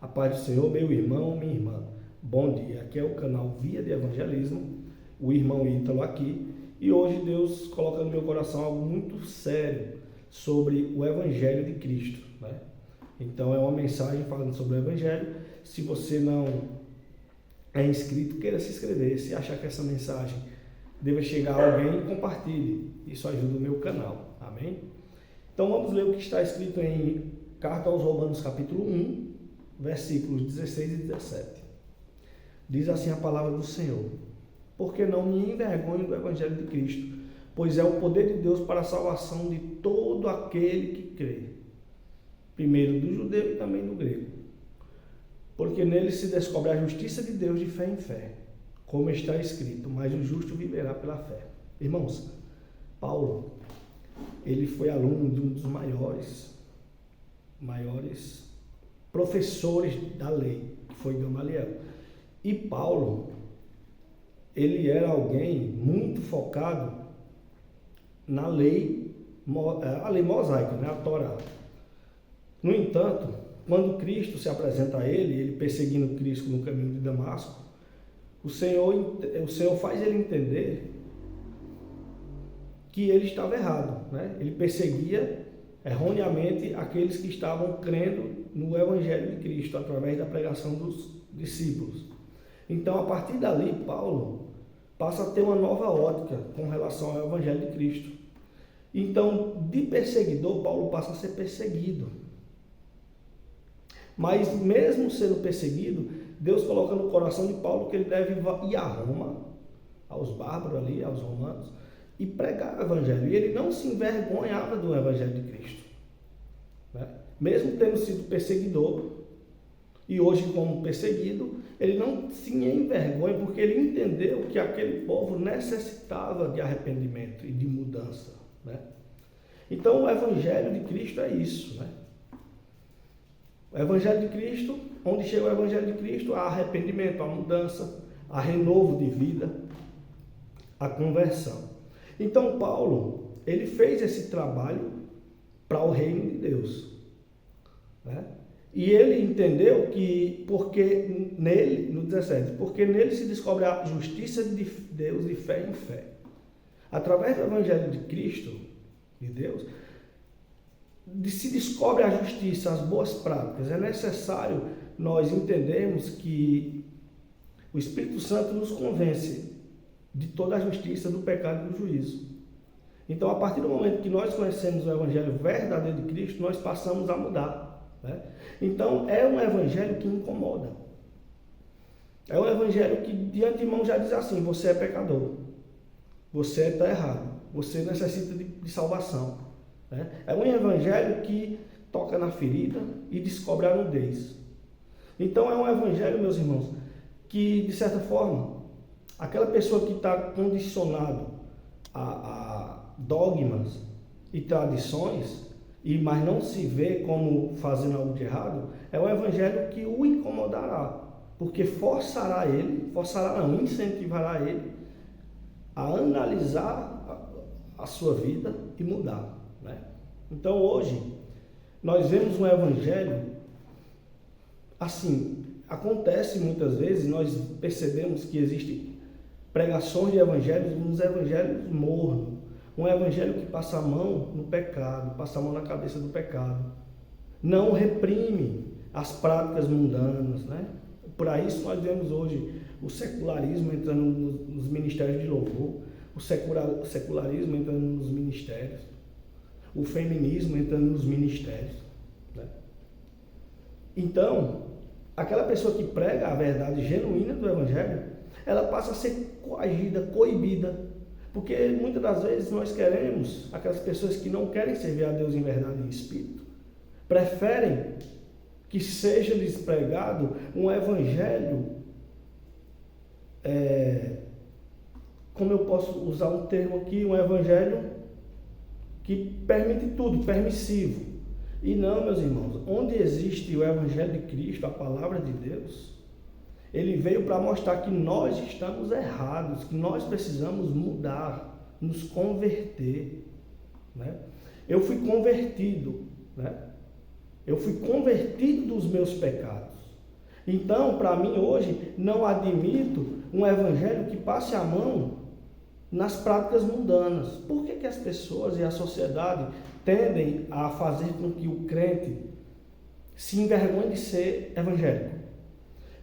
A paz do Senhor, meu irmão, minha irmã. Bom dia, aqui é o canal Via de Evangelismo, o irmão Ítalo aqui, e hoje Deus coloca no meu coração algo muito sério sobre o Evangelho de Cristo, né? Então é uma mensagem falando sobre o Evangelho. Se você não é inscrito, queira se inscrever. Se achar que essa mensagem deve chegar a alguém, compartilhe. Isso ajuda o meu canal, amém? Então vamos ler o que está escrito em Carta aos Romanos capítulo 1, versículos 16 e 17. Diz assim a palavra do Senhor: porque não me envergonho do Evangelho de Cristo, pois é o poder de Deus para a salvação de todo aquele que crê, primeiro do judeu e também do grego, porque nele se descobre a justiça de Deus de fé em fé, como está escrito, mas o justo viverá pela fé. Irmãos, Paulo, ele foi aluno de um dos maiores professores da lei, que foi Gamaliel. E Paulo, ele era alguém muito focado na lei, a lei mosaica, né, a Torá. No entanto, quando Cristo se apresenta a ele perseguindo Cristo no caminho de Damasco, o Senhor faz ele entender que ele estava errado, né? Ele perseguia erroneamente aqueles que estavam crendo no Evangelho de Cristo através da pregação dos discípulos. Então, a partir dali, Paulo passa a ter uma nova ótica com relação ao Evangelho de Cristo. Então, de perseguidor, Paulo passa a ser perseguido. Mas, mesmo sendo perseguido, Deus coloca no coração de Paulo que ele deve ir a Roma, aos bárbaros ali, aos romanos, e pregar o Evangelho. E ele não se envergonhava do Evangelho de Cristo, né? Mesmo tendo sido perseguidor, e hoje como perseguido, ele não se envergonha, porque ele entendeu que aquele povo necessitava de arrependimento e de mudança, né? Então o Evangelho de Cristo é isso, né? O Evangelho de Cristo, onde chega o Evangelho de Cristo, há arrependimento, há mudança, há renovo de vida, há conversão. Então Paulo, ele fez esse trabalho para o reino de Deus, né? E ele entendeu que, porque nele, no 17, porque nele se descobre a justiça de Deus de fé em fé. Através do Evangelho de Cristo, de Deus, se descobre a justiça, as boas práticas. É necessário nós entendermos que o Espírito Santo nos convence de toda a justiça, do pecado e do juízo. Então, a partir do momento que nós conhecemos o Evangelho verdadeiro de Cristo, nós passamos a mudar, né? Então, é um Evangelho que incomoda. É um Evangelho que de antemão já diz assim: você é pecador, você está errado, você necessita de salvação, né? É um Evangelho que toca na ferida e descobre a nudez. Então, é um Evangelho, meus irmãos, que, de certa forma, aquela pessoa que está condicionado a dogmas e tradições, mas não se vê como fazendo algo de errado, é um Evangelho que o incomodará, porque incentivará ele a analisar a sua vida e mudar, né? Então hoje, nós vemos um Evangelho assim, acontece muitas vezes, nós percebemos que existem pregações de evangelhos, uns evangelhos mornos, um evangelho que passa a mão no pecado, passa a mão na cabeça do pecado, não reprime as práticas mundanas, né? Por isso nós vemos hoje o secularismo entrando nos ministérios de louvor, o secularismo entrando nos ministérios, o feminismo entrando nos ministérios, né? Então, aquela pessoa que prega a verdade genuína do Evangelho, ela passa a ser coagida, coibida, porque muitas das vezes nós queremos, aquelas pessoas que não querem servir a Deus em verdade e em espírito, preferem que seja lhes pregado um Evangelho, como eu posso usar um termo aqui, um Evangelho que permite tudo, permissivo. E não, meus irmãos, onde existe o Evangelho de Cristo, a palavra de Deus, ele veio para mostrar que nós estamos errados, que nós precisamos mudar, nos converter, né? Eu fui convertido, né? Eu fui convertido dos meus pecados. Então, para mim hoje, não admito um evangelho que passe a mão nas práticas mundanas. Por que as pessoas e a sociedade tendem a fazer com que o crente se envergonhe de ser evangélico?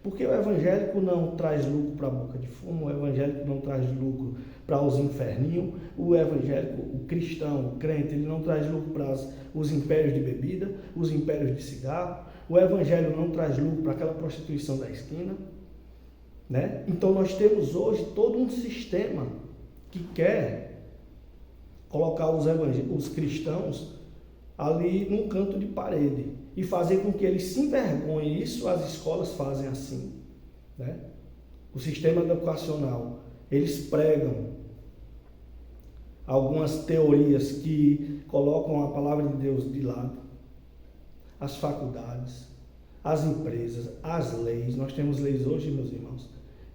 Porque o evangélico não traz lucro para a boca de fumo, o evangélico não traz lucro para os inferninhos, o evangélico, o cristão, o crente, ele não traz lucro para os impérios de bebida, os impérios de cigarro, o evangelho não traz lucro para aquela prostituição da esquina, né? Então nós temos hoje todo um sistema que quer colocar os cristãos ali num canto de parede e fazer com que eles se envergonhem. Isso as escolas fazem assim, né? O sistema educacional, eles pregam algumas teorias que colocam a palavra de Deus de lado. As faculdades, as empresas, as leis. Nós temos leis hoje, meus irmãos,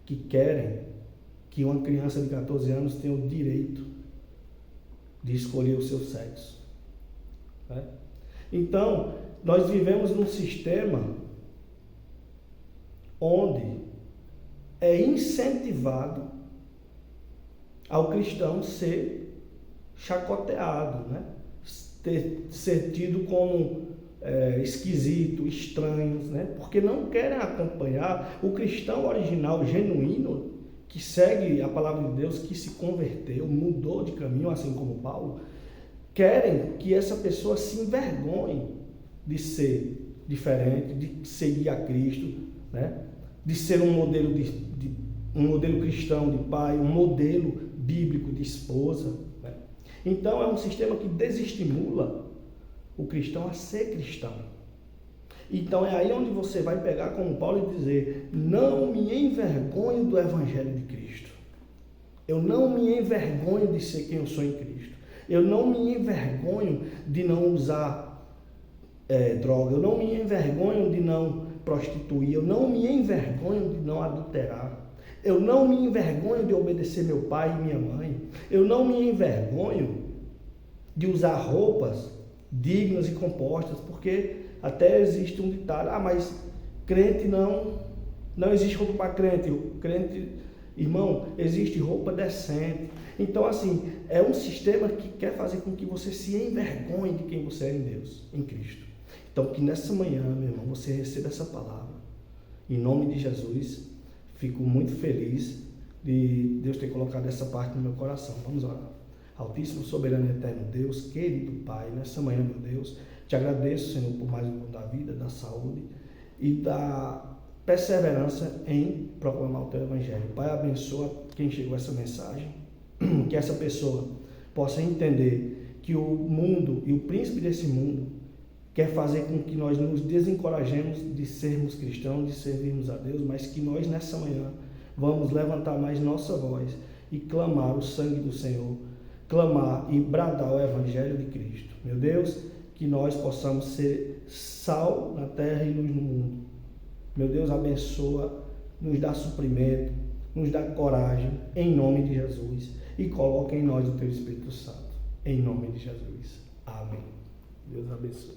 que querem que uma criança de 14 anos tenha o direito de escolher o seu sexo, né? Então, nós vivemos num sistema onde é incentivado ao cristão ser chacoteado, né? Ser tido como esquisito, estranhos, né? Porque não querem acompanhar o cristão original, genuíno, que segue a palavra de Deus, que se converteu, mudou de caminho, assim como Paulo. Querem que essa pessoa se envergonhe de ser diferente, de seguir a Cristo, né? De ser um modelo um modelo cristão de pai, um modelo bíblico de esposa, né? Então é um sistema que desestimula o cristão a ser cristão. Então é aí onde você vai pegar como Paulo e dizer: não me envergonho do evangelho de Cristo. Eu não me envergonho de ser quem eu sou em Cristo. Eu não me envergonho de não usar droga. Eu não me envergonho de não prostituir. Eu não me envergonho de não adulterar. Eu não me envergonho de obedecer meu pai e minha mãe. Eu não me envergonho de usar roupas dignas e compostas, porque até existe um ditado: mas crente não existe roupa para crente. O crente, irmão, existe roupa decente. Então, assim, é um sistema que quer fazer com que você se envergonhe de quem você é em Deus, em Cristo. Então, que nessa manhã, meu irmão, você receba essa palavra. Em nome de Jesus, fico muito feliz de Deus ter colocado essa parte no meu coração. Vamos orar. Altíssimo, soberano e eterno Deus, querido Pai, nessa manhã, meu Deus, te agradeço, Senhor, por mais um dom da vida, da saúde e da perseverança em proclamar o teu evangelho. Pai, abençoa quem chegou a essa mensagem, que essa pessoa possa entender que o mundo e o príncipe desse mundo quer fazer com que nós nos desencorajemos de sermos cristãos, de servirmos a Deus, mas que nós nessa manhã vamos levantar mais nossa voz e clamar o sangue do Senhor, clamar e bradar o evangelho de Cristo. Meu Deus, que nós possamos ser sal na terra e luz no mundo. Meu Deus, abençoa, nos dá suprimento, nos dá coragem, em nome de Jesus, e coloca em nós o teu Espírito Santo, em nome de Jesus. Amém. Deus abençoe.